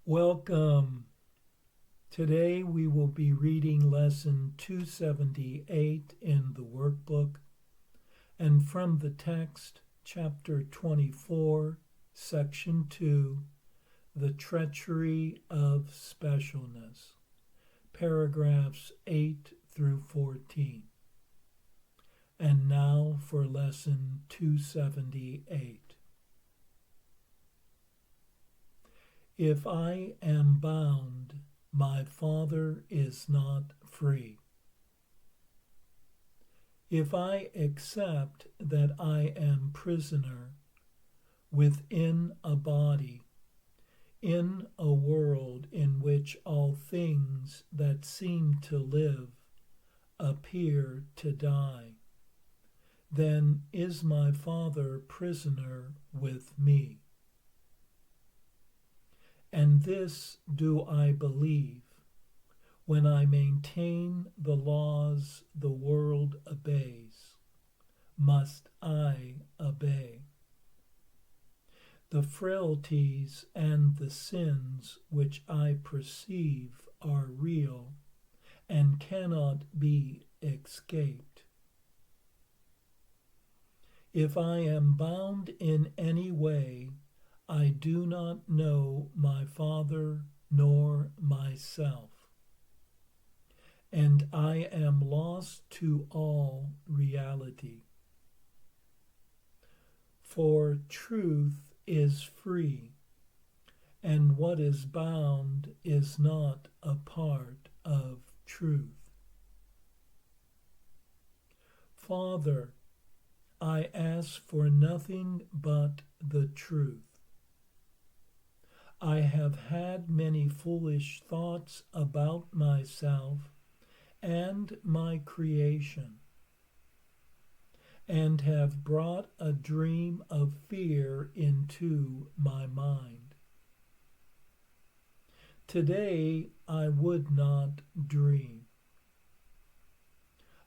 Welcome. Today we will be reading lesson 278 in the workbook and from the text, chapter 24, section 2, the treachery of specialness, paragraphs 8 through 14. And now for lesson 278. If I am bound, my Father is not free. If I accept that I am prisoner within a body, in a world in which all things that seem to live appear to die, then is my Father prisoner with me. And this do I believe, when I maintain the laws the world obeys, must I obey. The frailties and the sins which I perceive are real and cannot be escaped. If I am bound in any way, I do not know my Father nor myself, and I am lost to all reality. For truth is free, and what is bound is not a part of truth. Father, I ask for nothing but the truth. I have had many foolish thoughts about myself and my creation, and have brought a dream of fear into my mind. Today I would not dream.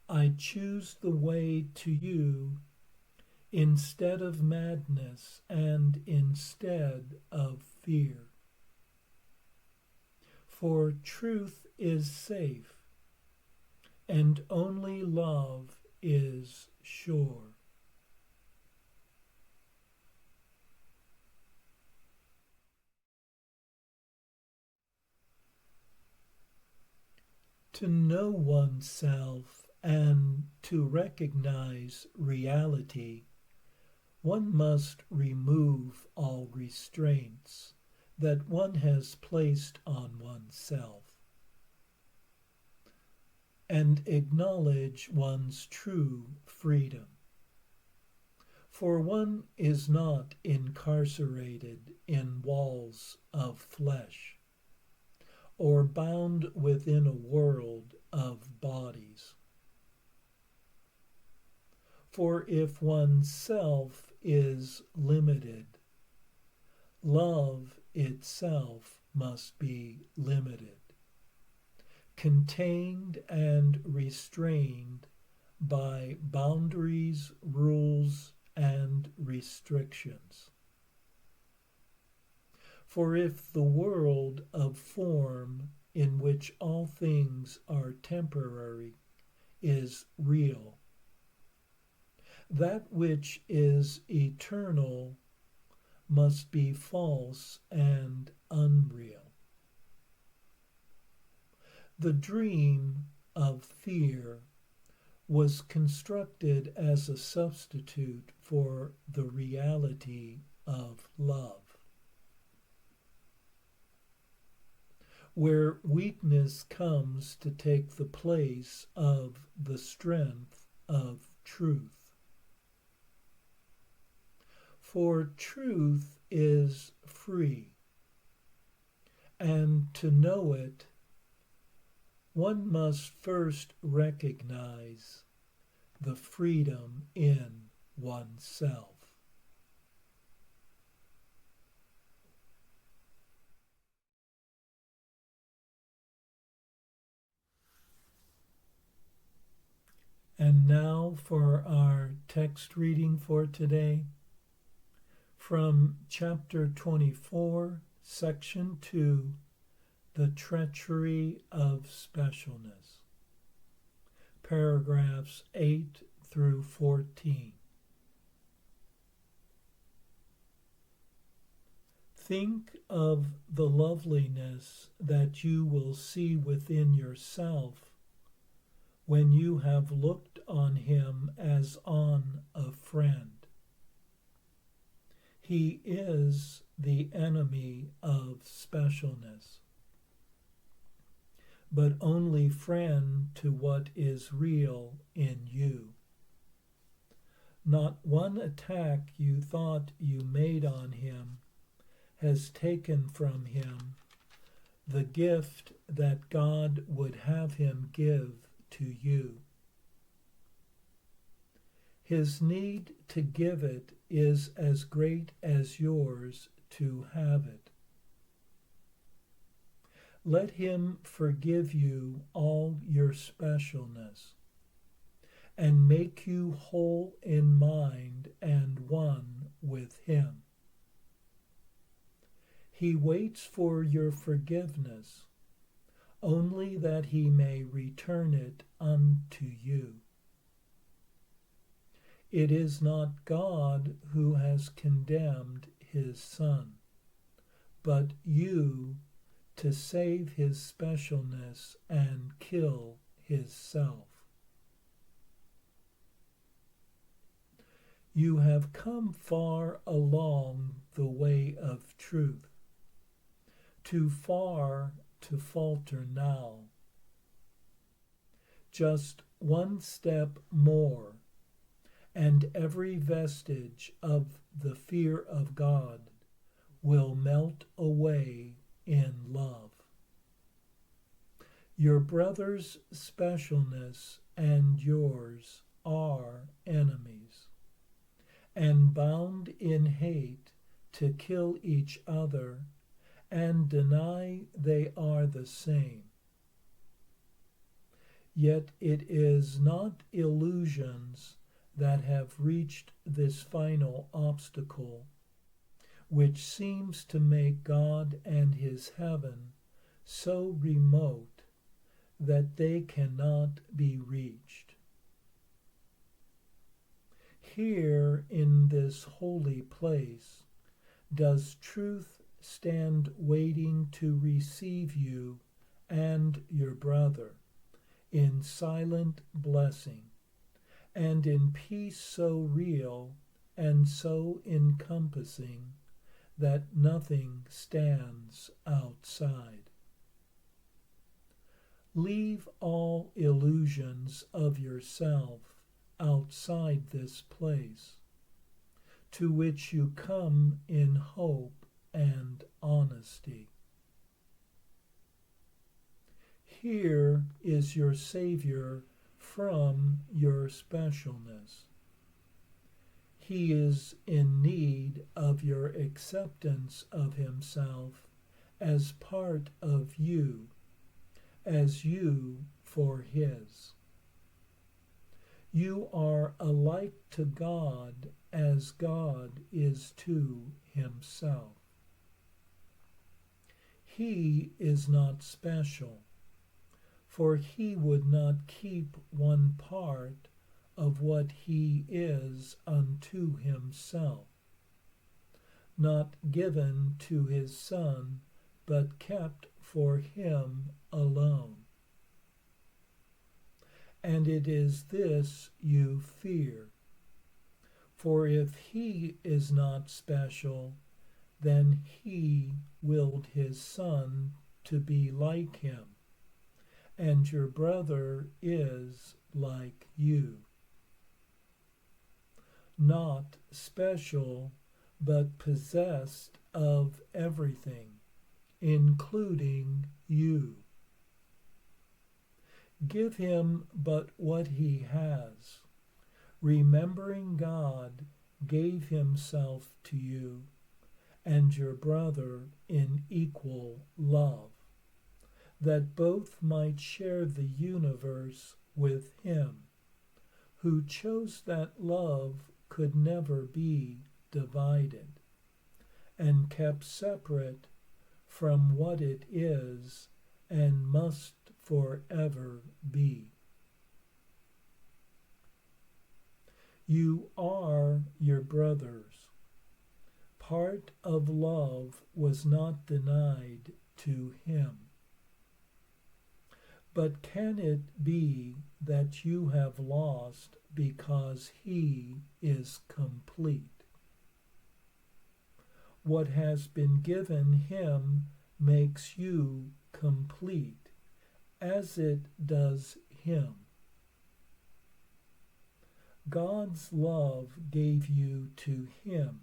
I choose the way to you instead of madness and instead of fear. For truth is safe, and only love is sure. To know oneself and to recognize reality, one must remove all restraints that one has placed on oneself, and acknowledge one's true freedom. For one is not incarcerated in walls of flesh, or bound within a world of bodies. For if one's self is limited, love itself must be limited, contained and restrained by boundaries, rules, and restrictions. For if the world of form in which all things are temporary is real, that which is eternal must be false and unreal. The dream of fear was constructed as a substitute for the reality of love, where weakness comes to take the place of the strength of truth. For truth is free, and to know it, one must first recognize the freedom in oneself. And now for our text reading for today, from chapter 24, Section 2, The Treachery of Specialness. Paragraphs 8 through 14. Think of the loveliness that you will see within yourself when you have looked on him as on a friend. He is the enemy of specialness, but only friend to what is real in you. Not one attack you thought you made on him has taken from him the gift that God would have him give to you. His need to give it is as great as yours to have it. Let him forgive you all your specialness and make you whole in mind and one with him. He waits for your forgiveness, only that he may return it unto you. It is not God who has condemned his Son, but you to save his specialness and kill his self. You have come far along the way of truth, too far to falter now. Just one step more, and every vestige of the fear of God will melt away in love. Your brother's specialness and yours are enemies, and bound in hate to kill each other and deny they are the same. Yet it is not illusions that have reached this final obstacle, which seems to make God and his heaven so remote that they cannot be reached. Here in this holy place does truth stand waiting to receive you and your brother in silent blessing and in peace so real and so encompassing that nothing stands outside. Leave all illusions of yourself outside this place, to which you come in hope and honesty. Here is your Savior from your specialness. He is in need of your acceptance of himself as part of you, as you for his. You are alike to God as God is to himself. He is not special, for he would not keep one part of what he is unto himself, not given to his Son, but kept for him alone. And it is this you fear, for if he is not special, then he willed his Son to be like him, and your brother is like you. Not special, but possessed of everything, including you. Give him but what he has, remembering God gave himself to you and your brother in equal love, that both might share the universe with him, who chose that love could never be divided, and kept separate from what it is and must forever be. You are your brothers. Part of love was not denied to him. But can it be that you have lost because he is complete? What has been given him makes you complete, as it does him. God's love gave you to him,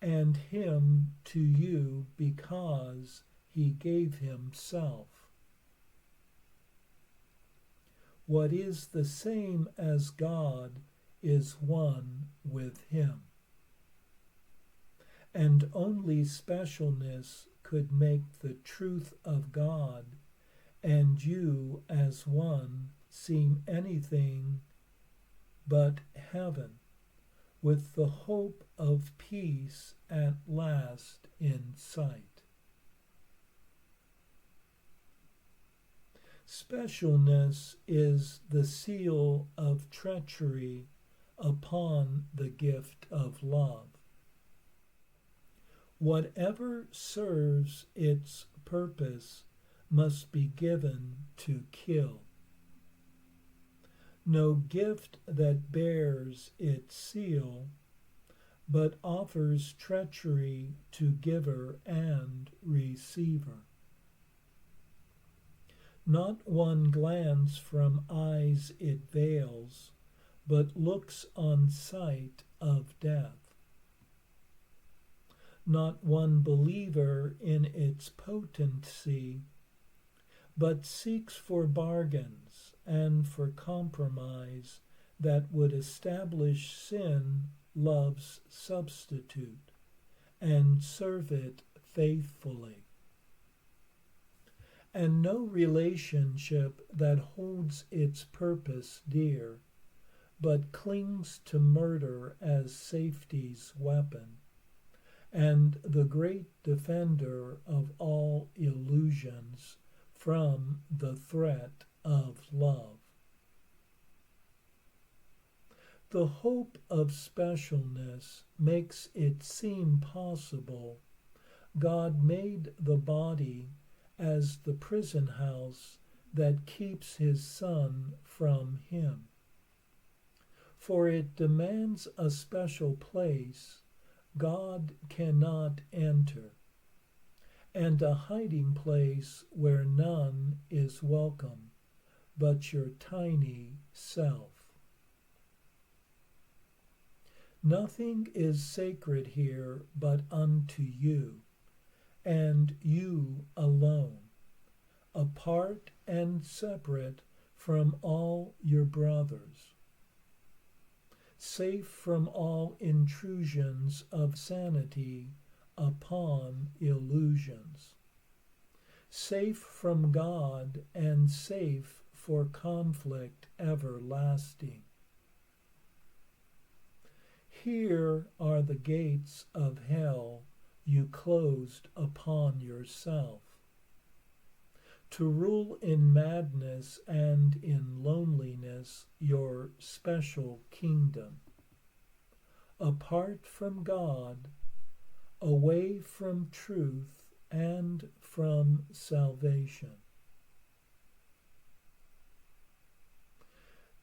and him to you because he gave himself. What is the same as God is one with him. And only specialness could make the truth of God and you as one seem anything but heaven, with the hope of peace at last in sight. Specialness is the seal of treachery upon the gift of love. Whatever serves its purpose must be given to kill. No gift that bears its seal, but offers treachery to giver and receiver. Not one glance from eyes it veils, but looks on sight of death. Not one believer in its potency, but seeks for bargains and for compromise that would establish sin love's substitute and serve it faithfully. And no relationship that holds its purpose dear, but clings to murder as safety's weapon, and the great defender of all illusions from the threat of love. The hope of specialness makes it seem possible God made the body as the prison house that keeps his Son from him. For it demands a special place God cannot enter, and a hiding place where none is welcome but your tiny self. Nothing is sacred here but unto you, and you alone, apart and separate from all your brothers, safe from all intrusions of sanity upon illusions, safe from God and safe for conflict everlasting. Here are the gates of hell you closed upon yourself, to rule in madness and in loneliness your special kingdom, apart from God, away from truth and from salvation.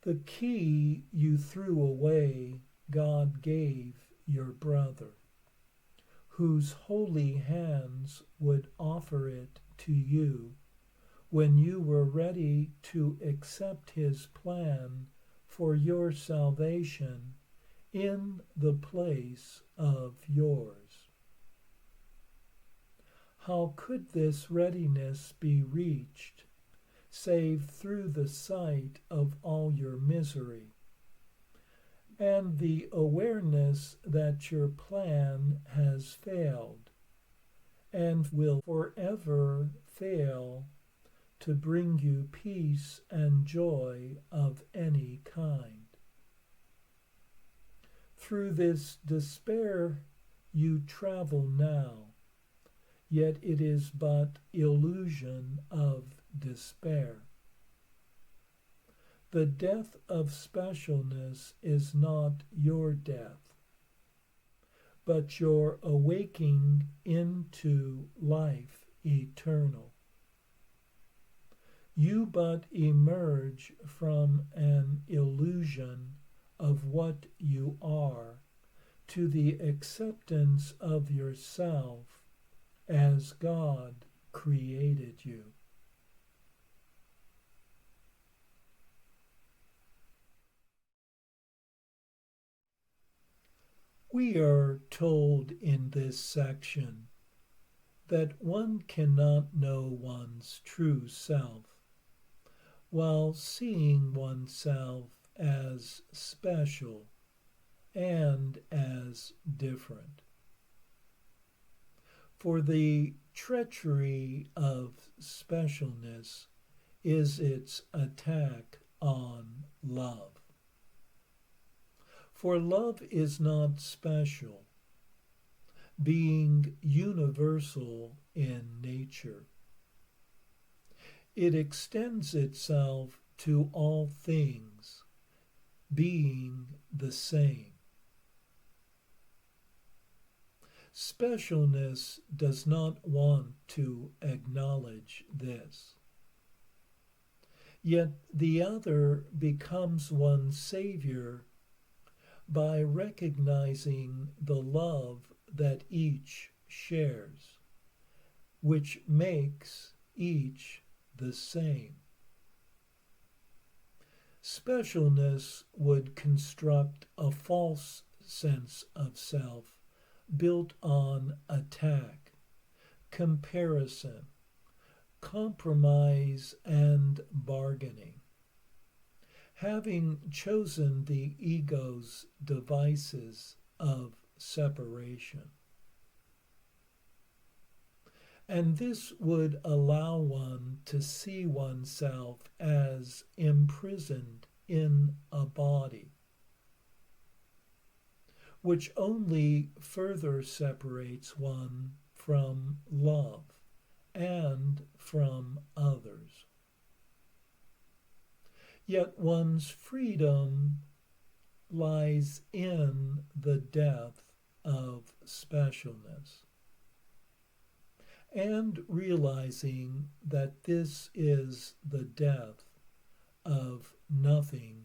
The key you threw away God gave your brother, whose holy hands would offer it to you when you were ready to accept his plan for your salvation in the place of yours. How could this readiness be reached, save through the sight of all your misery, and the awareness that your plan has failed, and will forever fail to bring you peace and joy of any kind? Through this despair you travel now, yet it is but illusion of despair. The death of specialness is not your death, but your awaking into life eternal. You but emerge from an illusion of what you are to the acceptance of yourself as God created you. We are told in this section that one cannot know one's true self while seeing oneself as special and as different. For the treachery of specialness is its attack on love. For love is not special, being universal in nature. It extends itself to all things, being the same. Specialness does not want to acknowledge this. Yet the other becomes one's savior by recognizing the love that each shares, which makes each the same. Specialness would construct a false sense of self built on attack, comparison, compromise, and bargaining. Having chosen the ego's devices of separation. And this would allow one to see oneself as imprisoned in a body, which only further separates one from love and from others. Yet one's freedom lies in the death of specialness, and realizing that this is the death of nothing